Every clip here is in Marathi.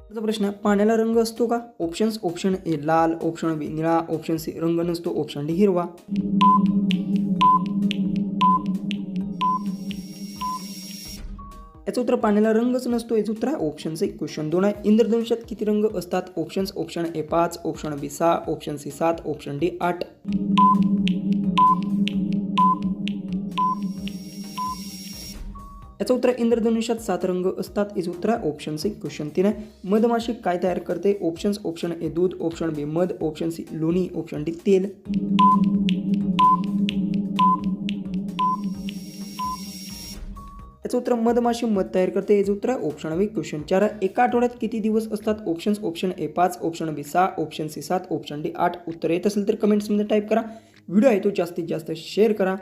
पुढचा प्रश्न, पाण्याला रंग असतो का? ऑप्शन्स, ऑप्शन ए लाल, ऑप्शन बी निळा, ऑप्शन सी रंग नसतो, ऑप्शन डी हिरवा. याचं उत्तर पाण्याला रंगच नसतो. याचं उत्तर आहे ऑप्शन सी. क्वेश्चन 2 आहे, इंद्रधनुष्यात किती रंग असतात? Options, option A 5, option B 6, option C 7, option D 8. याचं उत्तर इंद्रधनुष्यात 7 रंग असतात. याचं उत्तर आहे ऑप्शन सी. क्वेश्चन 3 आहे, मधमाशी काय तयार करते? ऑप्शन्स, ऑप्शन ए दूध, ऑप्शन बी मध, ऑप्शन सी लोणी, ऑप्शन डी तेल. याचं उत्तर मधमाशी मध तयार करते. याचं उत्तर आहे ऑप्शन बी. क्वेश्चन 4 आहे, एका आठवड्यात किती दिवस असतात? Options, option A 5, option B 6, option C 7, option D 8. उत्तर येत असेल तर कमेंट्समध्ये टाईप करा. व्हिडिओ आहे तो जास्तीत जास्त शेअर करा.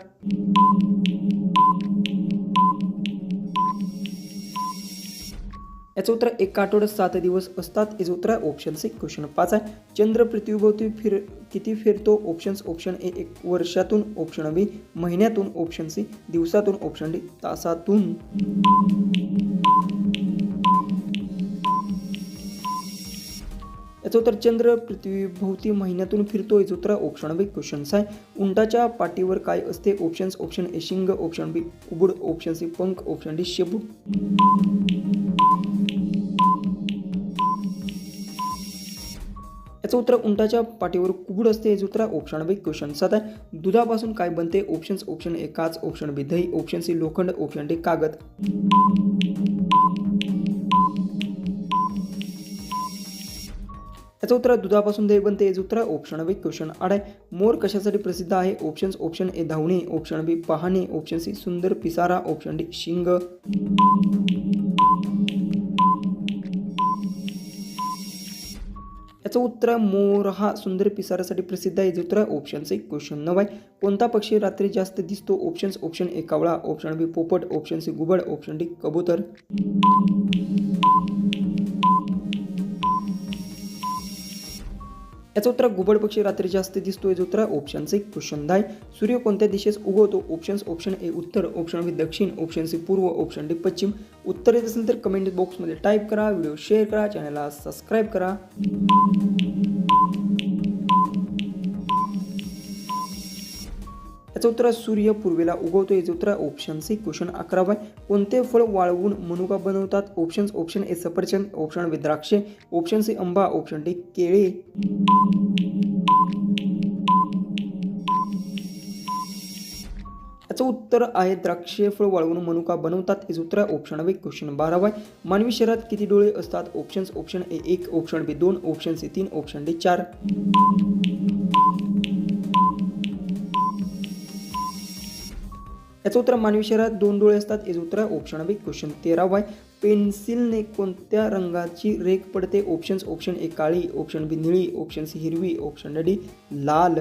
याचं उत्तर एका आठवड्यात 7 दिवस असतात. याचं उत्तर आहे ऑप्शन सी. क्वेश्चन 5 आहे, चंद्र पृथ्वीभोवती किती फिरतो? ऑप्शन्स, ऑप्शन ए 1 वर्षातून, ऑप्शन बी महिन्यातून, ऑप्शन सी दिवसातून, ऑप्शन डी तासातून. याचं उत्तर चंद्र पृथ्वीभोवती महिन्यातून फिरतो. याचं उत्तर ऑप्शन बी. क्वेश्चन आहे, उंटाच्या पाठीवर काय असते? ऑप्शन्स, ऑप्शन ए शिंग, ऑप्शन बी कुबुड, ऑप्शन सी पंख, ऑप्शन डी शेपूट. याचं उत्तर उंटाच्या पाठीवर कुबुड असते. याचं उत्तर ऑप्शन बी. क्वेश्चन 7 आहे, दुधापासून काय बनते? ऑप्शन्स, ऑप्शन ए काच, ऑप्शन बी दही, ऑप्शन सी लोखंड, ऑप्शन डी कागद. याचं उत्तर दुधापासून दही बनते. याचं उत्तर ऑप्शन बी. क्वेश्चन 8 आहे, मोर कशासाठी प्रसिद्ध आहे? ऑप्शन्स, ऑप्शन ए धावणे, ऑप्शन बी पाहणे, ऑप्शन सी सुंदर पिसारा, ऑप्शन डी शिंग. याचं उत्तर मोर हा सुंदर पिसाऱ्यासाठी प्रसिद्ध आहे. याचं उत्तर ऑप्शन सी. क्वेश्चन 9 आहे, कोणता पक्षी रात्री जास्त दिसतो? ऑप्शन्स, ऑप्शन ए कावळा, ऑप्शन बी पोपट, ऑप्शन सी घुबड, ऑप्शन डी कबूतर. याचं उत्तर घुबड पक्षी रात्री जास्त दिसतो. याचं उत्तर ऑप्शन सी. क्वेश्चन 10, सूर्य कोणत्या दिशेस उगवतो? ऑप्शन्स, ऑप्शन ए उत्तर, ऑप्शन बी दक्षिण, ऑप्शन सी पूर्व, ऑप्शन डी पश्चिम. उत्तर येत असेल तर कमेंट बॉक्समध्ये टाईप करा. व्हिडिओ शेअर करा, चॅनलला सबस्क्राईब करा. याचं उत्तर सूर्य पूर्वेला उगवतो. याचं उत्तर ऑप्शन सी. क्वेश्चन 11 आहे, कोणते फळ वाळवून मनुका बनवतात? ऑप्शन्स, ऑप्शन ए सफरचंद, ऑप्शन बी द्राक्षे, ऑप्शन सी आंबा, ऑप्शन डी केळे. याचं उत्तर आहे द्राक्षे फळ वाळवून मनुका बनवतात. याचं उत्तर ऑप्शन बी. क्वेश्चन 12 आहे, मानवी शरीरात किती डोळे असतात? Options, option A 1, option B 2, option C 3, option D 4. याचं उत्तर मानवी शरीरात 2 डोळे असतात. याचं उत्तर ऑप्शन बी. क्वेश्चन 13 आहे, पेन्सिलने कोणत्या रंगाची रेख पडते? ऑप्शन्स, ऑप्शन ए काळी, ऑप्शन बी निळी, ऑप्शन सी हिरवी, ऑप्शन डी लाल.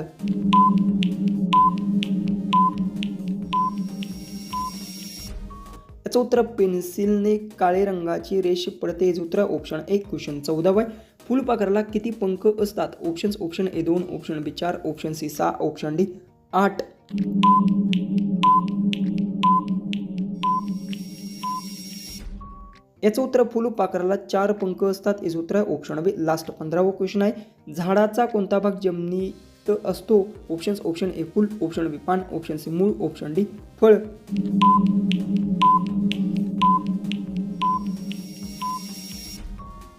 याचं उत्तर पेन्सिलने काळे रंगाची रेष पडते. याचं उत्तर ऑप्शन ए. क्वेश्चन 14 आहे, फुलपाखराला किती पंख असतात? Options, option A 2, option B 4, option C 6, option D 8. याचं उत्तर फुलपाखराला 4 पंख असतात. याचं उत्तर ऑप्शन बी. लास्ट 15वा क्वेश्चन आहे, झाडाचा कोणता भाग जमिनीत असतो? ऑप्शन्स, ऑप्शन ए फूल, ऑप्शन बी पान, ऑप्शन सी मूळ, ऑप्शन डी फळ.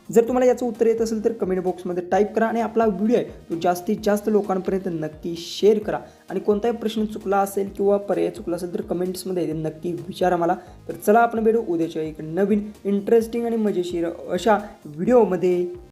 जर तुम्हाला याचं उत्तर येत असेल तर कमेंट बॉक्समध्ये टाईप करा आणि आपला व्हिडिओ आहे तो जास्तीत जास्त लोकांपर्यंत नक्की शेअर करा. आणि कोणताही प्रश्न चुकला असेल किंवा पर्याय चुकला असेल तर कमेंट्समध्ये नक्की विचारा मला. तर चला आपण भेटू उद्याच्या एक नवीन इंटरेस्टिंग आणि मजेशीर अशा व्हिडिओमध्ये.